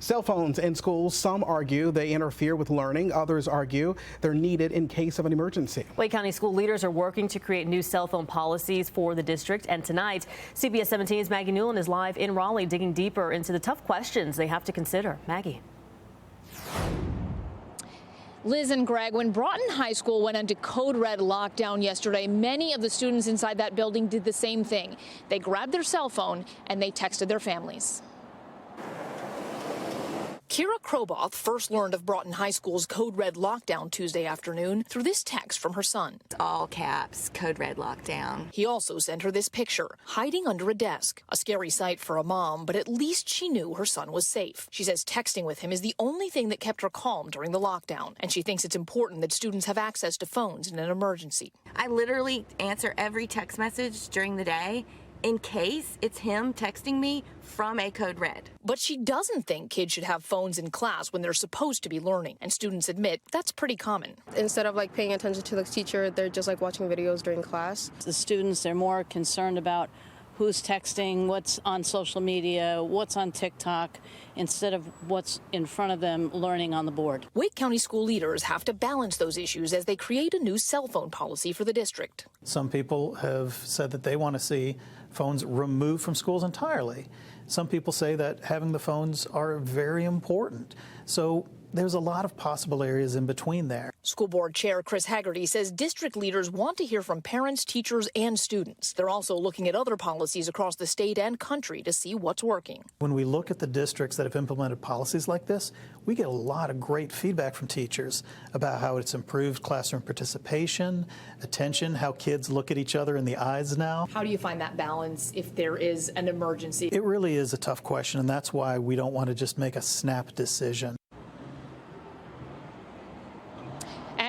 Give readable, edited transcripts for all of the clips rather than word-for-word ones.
Cell phones in schools, some argue they interfere with learning. Others argue they're needed in case of an emergency. Wake County school leaders are working to create new cell phone policies for the district. And tonight, CBS 17's Maggie Newland is live in Raleigh, digging deeper into the tough questions they have to consider. Maggie. Liz and Greg, when Broughton High School went into code red lockdown yesterday, many of the students inside that building did the same thing. They grabbed their cell phone and they texted their families. Kira Kroboth first learned of Broughton High School's code red lockdown Tuesday afternoon through this text from her son. All caps, code red lockdown. He also sent her this picture, hiding under a desk. A scary sight for a mom, but at least she knew her son was safe. She says texting with him is the only thing that kept her calm during the lockdown, and she thinks it's important that students have access to phones in an emergency. I literally answer every text message during the day in case it's him texting me from a code red. But she doesn't think kids should have phones in class when they're supposed to be learning, and students admit that's pretty common. Instead of paying attention to the teacher, they're just watching videos during class. The students, they're more concerned about who's texting, what's on social media, what's on TikTok, instead of what's in front of them learning on the board. Wake County school leaders have to balance those issues as they create a new cell phone policy for the district. Some people have said that they want to see phones removed from schools entirely. Some people say that having the phones are very important. So there's a lot of possible areas in between there. School Board Chair Chris Haggerty says district leaders want to hear from parents, teachers, and students. They're also looking at other policies across the state and country to see what's working. When we look at the districts that have implemented policies like this, we get a lot of great feedback from teachers about how it's improved classroom participation, attention, how kids look at each other in the eyes now. How do you find that balance if there is an emergency? It really is a tough question, and that's why we don't want to just make a snap decision.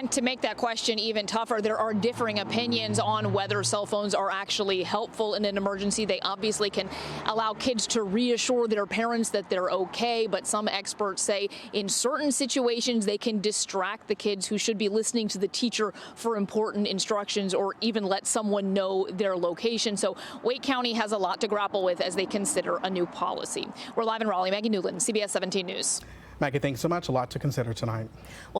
And to make that question even tougher, there are differing opinions on whether cell phones are actually helpful in an emergency. They obviously can allow kids to reassure their parents that they're okay, but some experts say in certain situations they can distract the kids who should be listening to the teacher for important instructions or even let someone know their location. So Wake County has a lot to grapple with as they consider a new policy. We're live in Raleigh. Maggie Newland, CBS 17 News. Maggie, thanks so much. A lot to consider tonight.